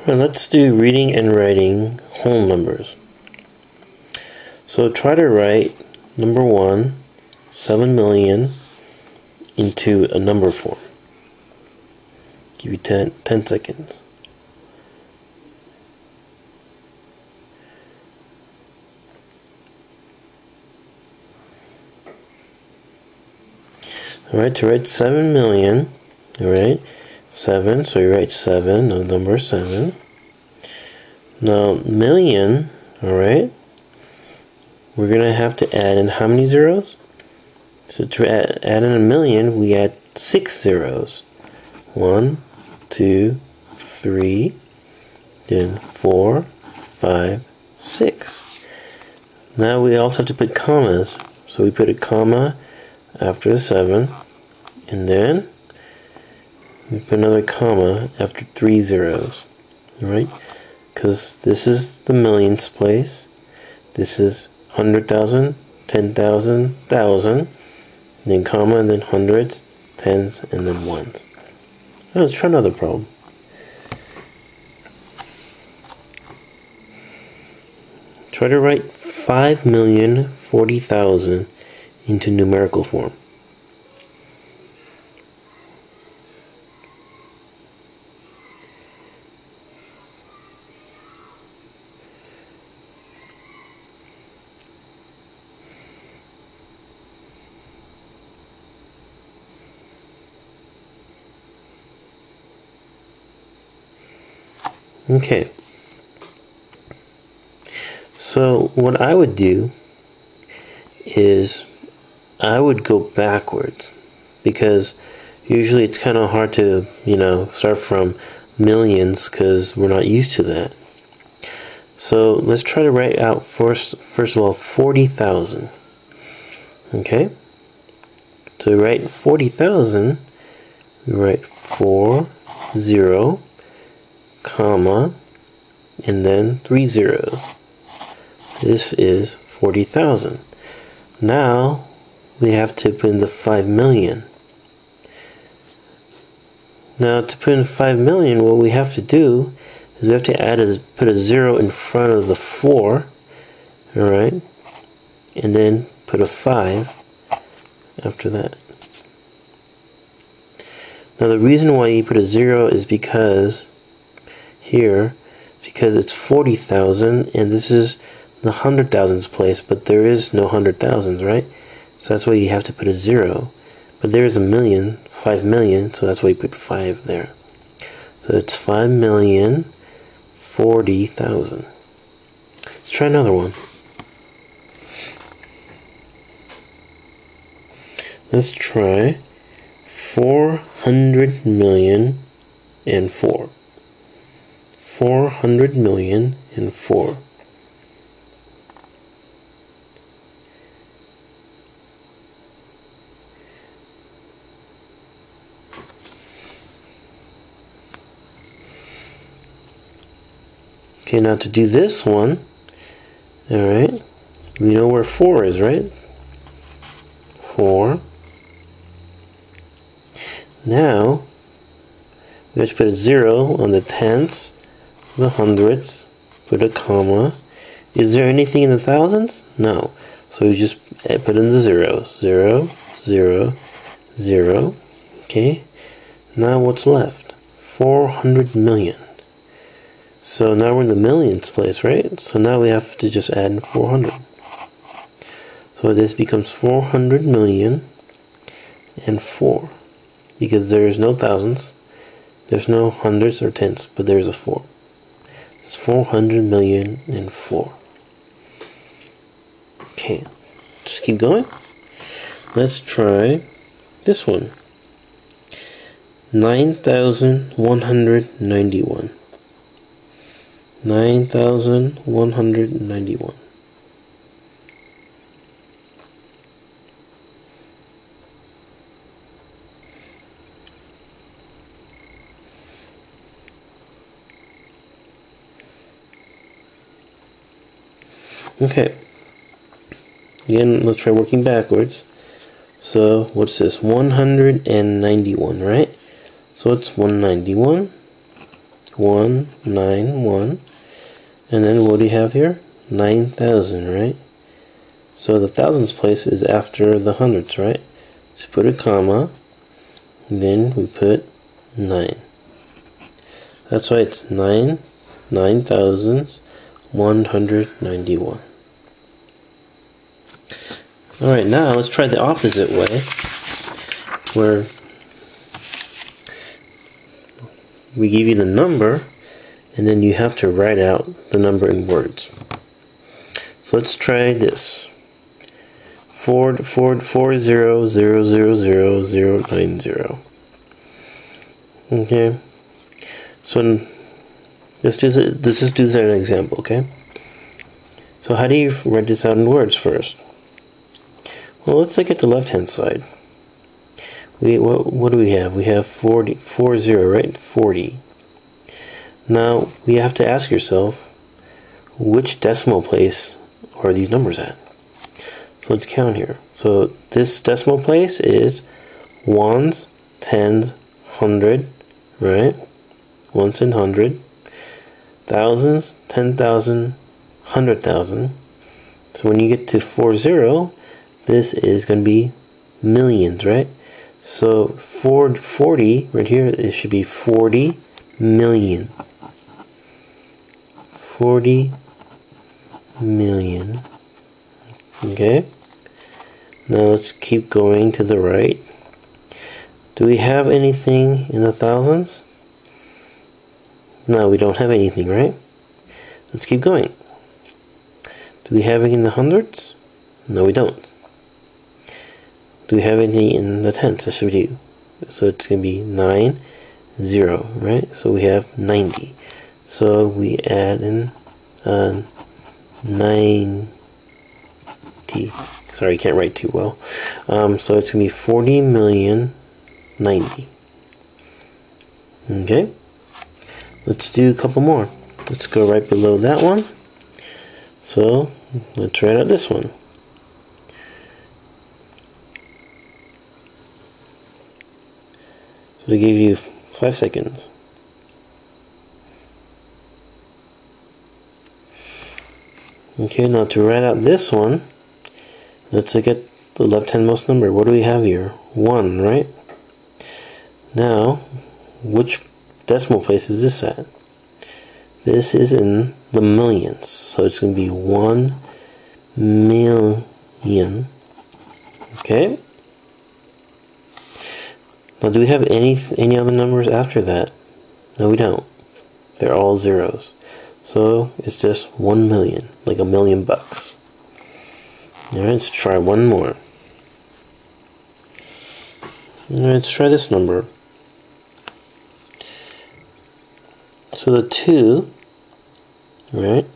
Alright, let's do reading and writing whole numbers. So try to write number 1, 7 million into a number form. Give you 10 seconds. Alright, to write 7 million, alright, 7, so you write 7, the number 7. Now, million, alright, we're going to have to add in how many zeros? So to add in a million, we add 6 zeros. 1, 2, 3, then 4, 5, 6. Now we also have to put commas. So we put a comma after the 7, and then we put another comma after 3 zeros. Alright? Because this is the millions place. This is 100,000, 10,000, 1,000, then comma, and then hundreds, tens, and then ones. Now let's try another problem. Try to write 5,040,000 into numerical form. Okay, so what I would do is I would go backwards, because usually it's kind of hard to, start from millions because we're not used to that. So let's try to write out first of all 40,000. Okay, to write 40,000, we write 4, 0, comma, and then 3 zeros. This is 40,000. Now we have to put in the 5 million. Now to put in 5 million, what we have to do is we have to put a 0 in front of the 4, alright, and then put a 5 after that. Now the reason why you put a 0 is because it's 40,000, and this is the 100,000s place, but there is no 100,000s, right? So that's why you have to put a 0. But there is a million, 5 million, so that's why you put 5 there. So it's 5,040,000. Let's try another one. Let's try 400 million and 4. 400 million and 4. Okay, now to do this one, alright, we know where 4 is, right? 4. Now, we have to put a 0 on the tens, the hundreds, put a comma. Is there anything in the thousands? No. So we just put in the zeros. 0, 0, 0. Okay. Now what's left? 400 million. So now we're in the millions place, right? So now we have to just add in 400. So this becomes 400 million and 4. Because there's no thousands, there's no hundreds or tens, but there's a 4. It's 400 million and 4. Okay, just keep going. Let's try this one. 9,191. 9,191. Okay, again, let's try working backwards. So what's this? 191, right? So it's 191. 191. And then what do you have here? 9,000, right? So the thousands place is after the hundreds, right? So put a comma, and then we put 9. That's why it's 9,191. Alright, now let's try the opposite way, where we give you the number, and then you have to write out the number in words. So let's try this. 40000090. Okay. So let's just do this as an example, okay? So how do you write this out in words first? Well, let's look at the left-hand side. What do we have? We have 40, right? 40. Now, you have to ask yourself, which decimal place are these numbers at? So let's count here. So this decimal place is ones, tens, hundred, right? Ones and hundred. Thousands, 10,000, 100,000. So when you get to 40, this is going to be millions, right? So 40 right here, it should be 40 million. 40 million. Okay. Now let's keep going to the right. Do we have anything in the thousands? No, we don't have anything, right? Let's keep going. Do we have anything in the hundreds? No, we don't. Do we have anything in the tens? Yes, we do. So it's going to be 90, right? So we have 90. So we add in 90. Sorry, I can't write too well. So it's going to be 40,090,000. Okay. Let's do a couple more. Let's go right below that one. So let's write out this one. So I gave you 5 seconds. Okay, now to write out this one, let's look at the left-handmost number. What do we have here? 1, right? Now, which decimal place is this at? This is in the millions. So it's going to be 1 million. Okay? Now, do we have any other numbers after that? No, we don't. They're all zeros. So it's just 1 million, like $1,000,000. Alright, let's try one more. Alright, let's try this number. So the 2, right,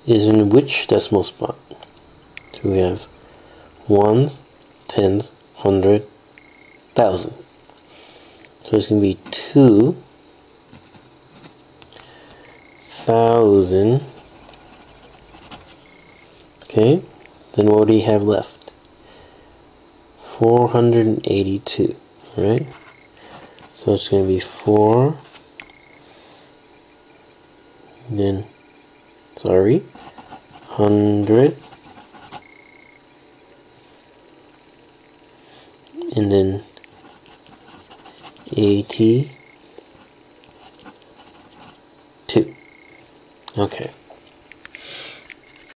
is in which decimal spot? So we have ones, tens, 100, 1,000. So it's going to be 2,000. Okay, then what do you have left? 482, right? So it's going to be 4, then, 100, and then 82. Okay.